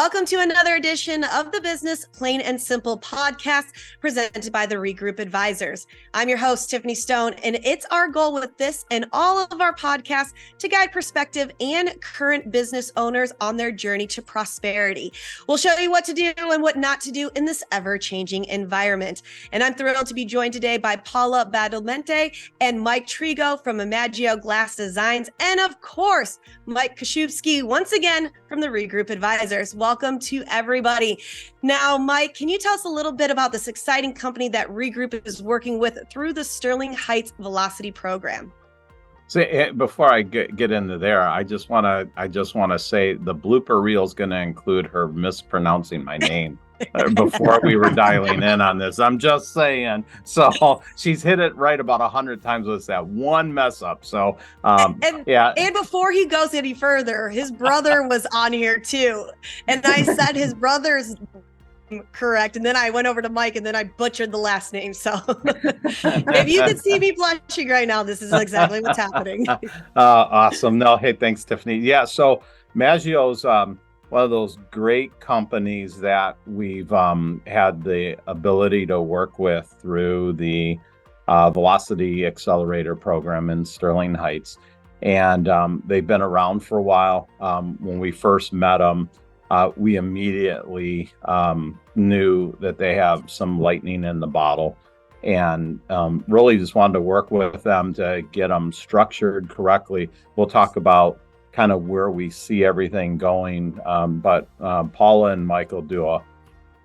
Welcome to another edition of the Business Plain and Simple podcast presented by the ReGroup Advisors. I'm your host, Tiffany Stone, and it's our goal with this and all of our podcasts to guide prospective and current business owners on their journey to prosperity. We'll show you what to do and what not to do in this ever-changing environment. And I'm thrilled to be joined today by Paula Badalmente and Mike Trigo from Imagio Glass Designs, and of course, Mike Kashubsky once again from the ReGroup Advisors. Welcome to everybody. Now, Mike, can you tell us a little bit about this exciting company that ReGroup is working with through the Sterling Heights Velocity Program? So before I get into there, I just want to say the blooper reel is going to include her mispronouncing my name before we were dialing in on this. I'm just saying. So she's hit it right about 100 times with that one mess up. So yeah. And before he goes any further, his brother was on here too, and I said his brother's correct, and then I went over to Mike, and then I butchered the last name. So if you could see me blushing right now, this is exactly what's happening. Awesome. No, hey, thanks, Tiffany. Yeah, so Maggio's one of those great companies that we've had the ability to work with through the Velocity Accelerator program in Sterling Heights, and they've been around for a while. When we first met them, we immediately knew that they have some lightning in the bottle, and really just wanted to work with them to get them structured correctly. We'll talk about kind of where we see everything going, but Paula and Michael do a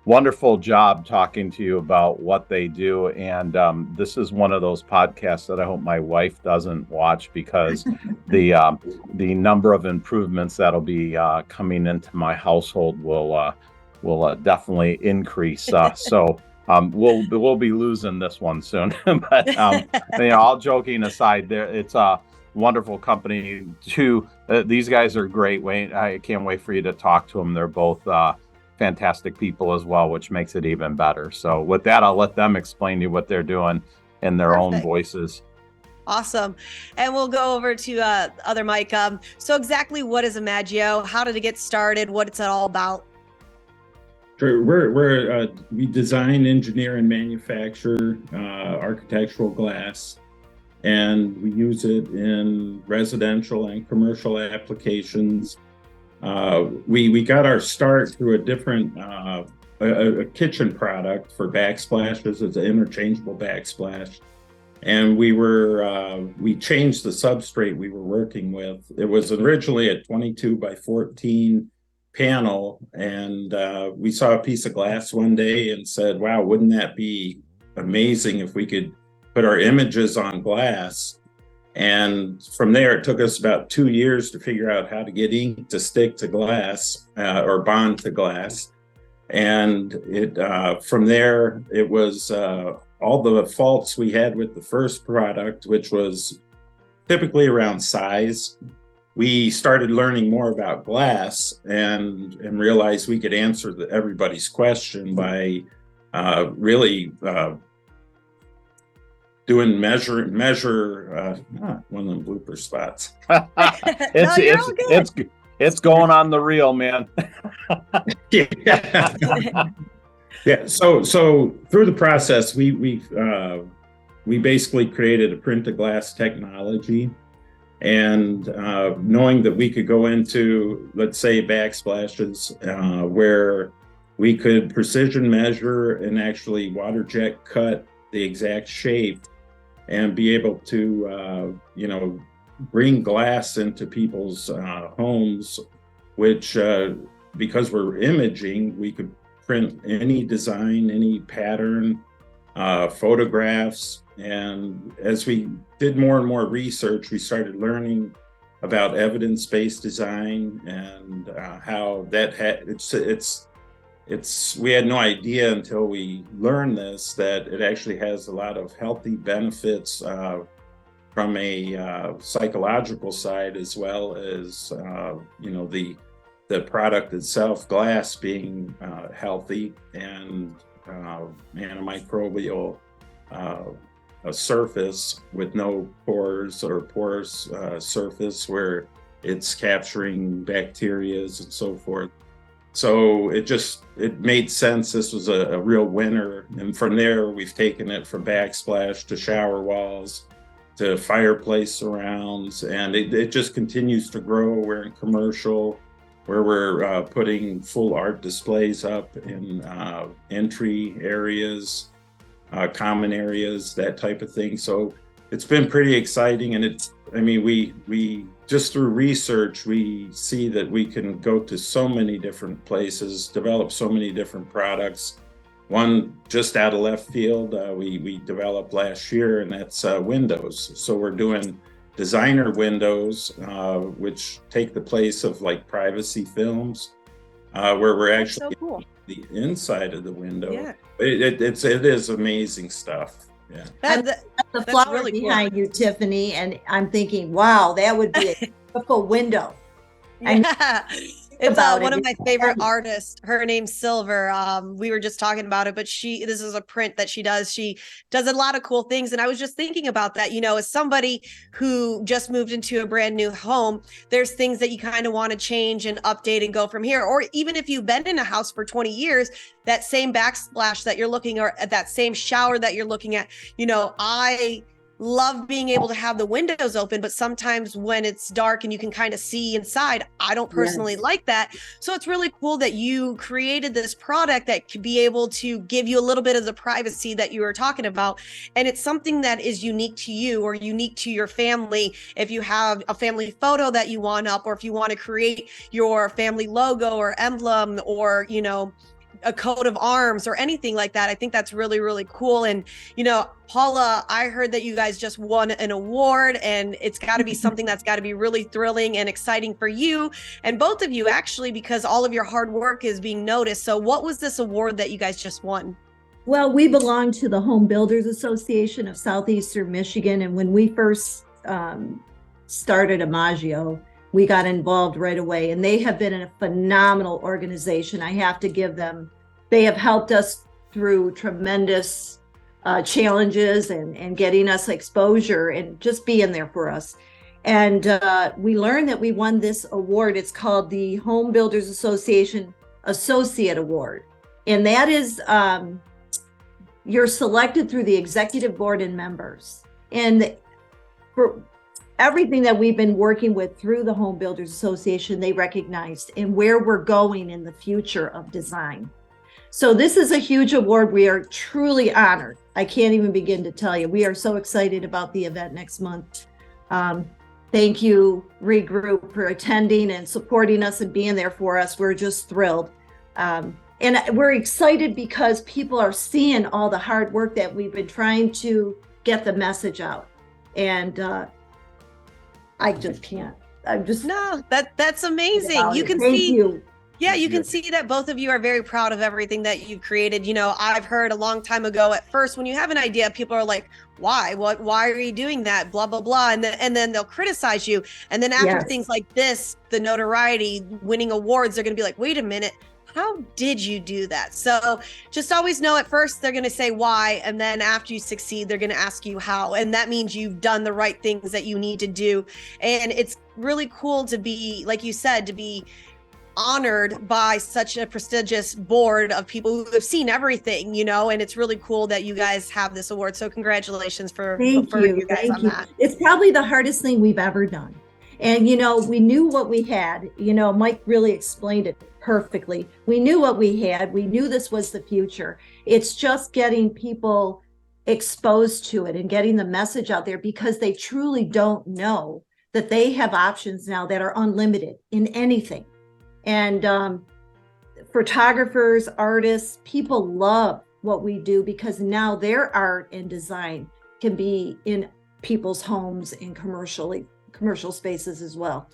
wonderful job talking to you about what they do, and this is one of those podcasts that I hope my wife doesn't watch, because the number of improvements that'll be coming into my household will definitely increase. So we'll be losing this one soon. But all joking aside, it's a wonderful company too. These guys are great. I can't wait for you to talk to them. They're both fantastic people as well, which makes it even better. So with that, I'll let them explain to you what they're doing in their own voices. Awesome. And we'll go over to other Mike. So exactly what is Imagio? How did it get started? What it's all about? Sure. We design, engineer, and manufacture architectural glass, and we use it in residential and commercial applications. We got our start through a different a kitchen product for backsplashes. It's an interchangeable backsplash, and we changed the substrate we were working with. It was originally a 22 by 14 panel, and we saw a piece of glass one day and said, "Wow, wouldn't that be amazing if we could put our images on glass?" And from there, it took us about 2 years to figure out how to get ink to stick to glass or bond to glass. And from there, it was all the faults we had with the first product, which was typically around size. We started learning more about glass and realized we could answer everybody's question by really doing measure one of them blooper spots. It's going on the reel, man. Yeah. So through the process, we basically created a print to glass technology, and knowing that we could go into, let's say, backsplashes where we could precision measure and actually water jet cut the exact shape, and be able to, bring glass into people's homes, which, because we're imaging, we could print any design, any pattern, photographs. And as we did more and more research, we started learning about evidence-based design and how that we had no idea until we learned this, that it actually has a lot of healthy benefits from a psychological side, as well as the product itself, glass, being healthy, and antimicrobial a surface with no pores or porous surface where it's capturing bacteria and so forth. So it made sense. This was a real winner. And from there, we've taken it from backsplash to shower walls to fireplace surrounds. And it just continues to grow. We're in commercial where we're putting full art displays up in entry areas, common areas, that type of thing. So it's been pretty exciting. And we just through research, we see that we can go to so many different places, develop so many different products. One just out of left field, we developed last year, and that's windows. So we're doing designer windows, which take the place of like privacy films, where we're actually so cool. the inside of the window. Yeah. It is amazing stuff. Yeah. The flower really cool. behind you, Tiffany, and I'm thinking, wow, that would be a beautiful window. Yeah. It's about one it. of my favorite artists. Her name's Silver. We were just talking about it, but this is a print that she does. She does a lot of cool things. And I was just thinking about that, as somebody who just moved into a brand new home, there's things that you kind of want to change and update and go from here. Or even if you've been in a house for 20 years, that same backsplash that you're looking at, that same shower that you're looking at, I love being able to have the windows open, but sometimes when it's dark and you can kind of see inside, I don't personally like that. So it's really cool that you created this product that could be able to give you a little bit of the privacy that you were talking about. And it's something that is unique to you or unique to your family. If you have a family photo that you want up, or if you want to create your family logo or emblem, or, a coat of arms or anything like that. I think that's really, really cool. And, Paula, I heard that you guys just won an award, and it's got to be something that's got to be really thrilling and exciting for you and both of you, actually, because all of your hard work is being noticed. So what was this award that you guys just won? Well, we belong to the Home Builders Association of Southeastern Michigan. And when we first started Imagio, we got involved right away, and they have been a phenomenal organization. I have to give them, they have helped us through tremendous challenges and getting us exposure and just being there for us. And we learned that we won this award. It's called the Home Builders Association Associate Award. And that is, you're selected through the executive board and members. And for everything that we've been working with through the Home Builders Association, they recognized, and where we're going in the future of design. So this is a huge award. We are truly honored. I can't even begin to tell you. We are so excited about the event next month. Thank you, ReGroup, for attending and supporting us and being there for us. We're just thrilled. And we're excited because people are seeing all the hard work that we've been trying to get the message out. And I just can't. No, that's amazing. You can Thank see. you. Yeah, you can see that both of you are very proud of everything that you've created. I've heard a long time ago, at first, when you have an idea, people are like, why? Why are you doing that? Blah, blah, blah. And then they'll criticize you. And then after things like this, the notoriety, winning awards, they're going to be like, wait a minute, how did you do that? So just always know, at first they're going to say why, and then after you succeed, they're going to ask you how. And that means you've done the right things that you need to do. And it's really cool to be, like you said, to be honored by such a prestigious board of people who have seen everything, and it's really cool that you guys have this award. So congratulations for you guys on that. It's probably the hardest thing we've ever done. And, we knew what we had. Mike really explained it perfectly. We knew what we had. We knew this was the future. It's just getting people exposed to it and getting the message out there, because they truly don't know that they have options now that are unlimited in anything. And photographers, artists, people love what we do, because now their art and design can be in people's homes and commercial spaces as well.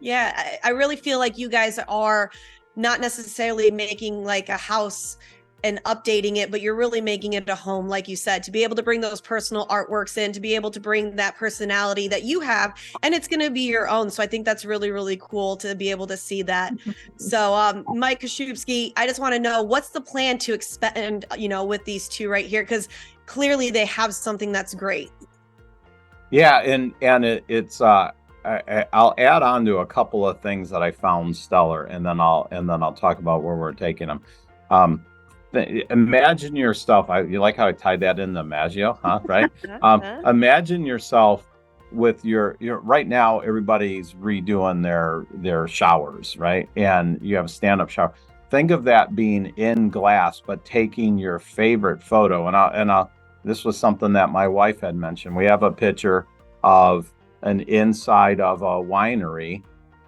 Yeah, I really feel like you guys are not necessarily making like a house and updating it, but you're really making it a home, like you said, to be able to bring those personal artworks in, to be able to bring that personality that you have, and it's going to be your own. So I think that's really, really cool to be able to see that. So Mike Koszubski, I just want to know, what's the plan to expand, with these two right here? Because clearly they have something that's great. Yeah, and it's I'll add on to a couple of things that I found stellar, and then I'll talk about where we're taking them. Imagine yourself. You like how I tied that in the Imagio, huh? Right. Imagine yourself with your right now. Everybody's redoing their showers, right? And you have a stand-up shower. Think of that being in glass, but taking your favorite photo. This was something that my wife had mentioned. We have a picture of an inside of a winery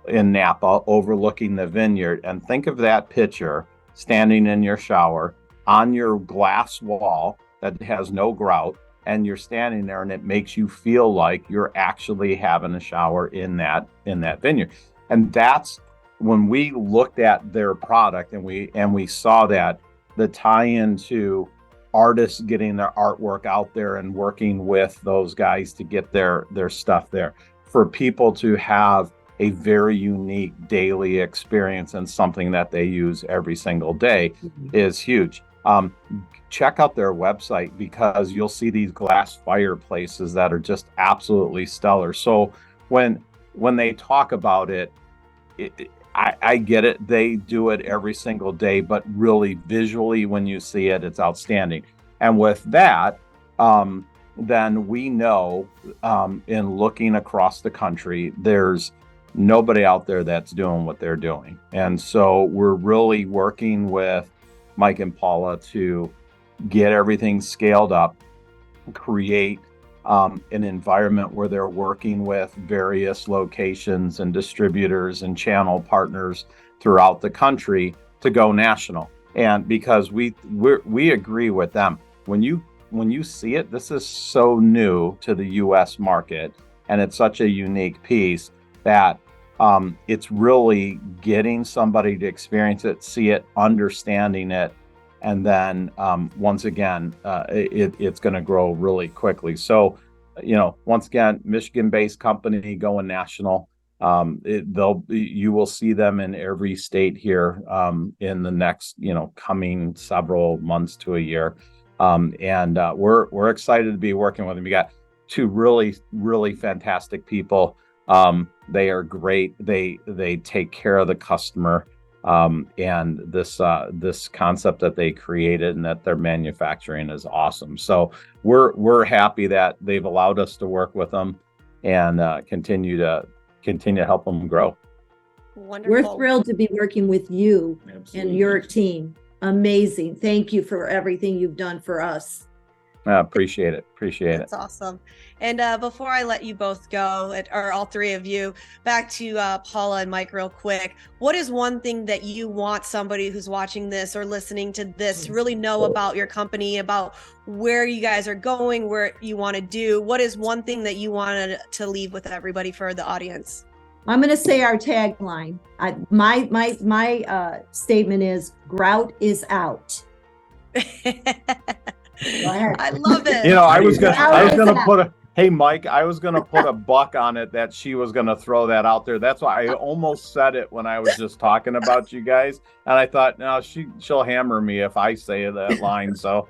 in Napa overlooking the vineyard. And think of that picture standing in your shower on your glass wall that has no grout, and you're standing there and it makes you feel like you're actually having a shower in that vineyard. And that's when we looked at their product and we saw that the tie-in to artists getting their artwork out there and working with those guys to get their stuff there, for people to have a very unique daily experience and something that they use every single day is huge. Check out their website, because you'll see these glass fireplaces that are just absolutely stellar. So when they talk about it, I get it. They do it every single day, but really visually, when you see it, it's outstanding. And with that, then we know, in looking across the country, there's nobody out there that's doing what they're doing. And so we're really working with Mike and Paula to get everything scaled up, create an environment where they're working with various locations and distributors and channel partners throughout the country to go national. And because we agree with them, when you see it, this is so new to the U.S. market, and it's such a unique piece that it's really getting somebody to experience it, see it, understanding it, and then once again, it's going to grow really quickly. So, once again, Michigan-based company going national. You will see them in every state here in the next, coming several months to a year. And we're excited to be working with them. We got two really, really fantastic people. They are great. They take care of the customer. And this concept that they created and that they're manufacturing is awesome. So we're happy that they've allowed us to work with them and continue to help them grow. Wonderful. We're thrilled to be working with you. Absolutely. And your team. Amazing. Thank you for everything you've done for us. Appreciate it. That's awesome. And before I let you both go, or all three of you, back to Paula and Mike real quick. What is one thing that you want somebody who's watching this or listening to this really know about your company, about where you guys are going, where you want to do? What is one thing that you wanted to leave with everybody for the audience? I'm going to say our tagline. My statement is grout is out. I love it. I was gonna put hey Mike, I was gonna put a buck on it that she was gonna throw that out there. That's why I almost said it when I was just talking about you guys, and I thought, no, she'll hammer me if I say that line. So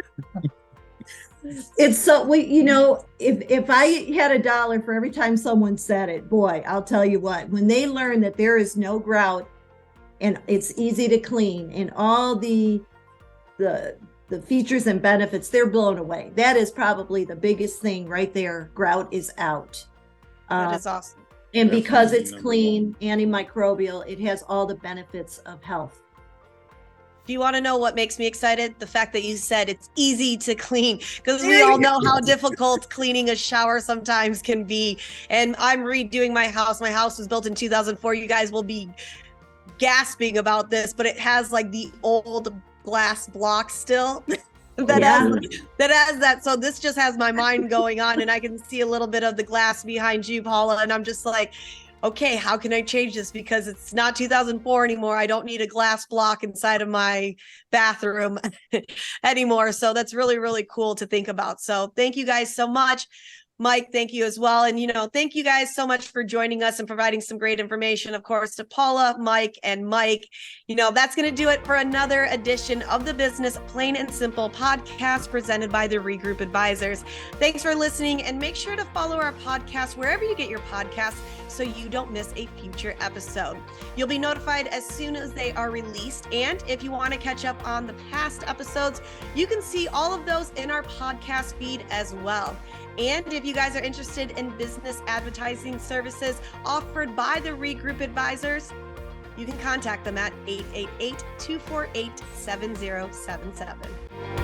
it's so if I had $1 for every time someone said it, boy, I'll tell you what, when they learn that there is no grout and it's easy to clean and all the features and benefits, they're blown away. That is probably the biggest thing right there. Grout is out. That is awesome. And because it's clean, antimicrobial, it has all the benefits of health. Do you want to know what makes me excited? The fact that you said it's easy to clean, because we all know how difficult cleaning a shower sometimes can be. And I'm redoing my house. My house was built in 2004. You guys will be gasping about this, but it has like the old glass block still that has that. So this just has my mind going on, and I can see a little bit of the glass behind you, Paula, and I'm just like, okay, how can I change this? Because it's not 2004 anymore. I don't need a glass block inside of my bathroom anymore. So that's really, really cool to think about. So thank you guys so much. Mike, thank you as well. And, thank you guys so much for joining us and providing some great information, of course, to Paula, Mike, and Mike. That's going to do it for another edition of the Business Plain and Simple podcast presented by the ReGroup Advisors. Thanks for listening, and make sure to follow our podcast wherever you get your podcasts so you don't miss a future episode. You'll be notified as soon as they are released. And if you want to catch up on the past episodes, you can see all of those in our podcast feed as well. And if you guys are interested in business advertising services offered by the ReGroup Advisors, you can contact them at 888-248-7077.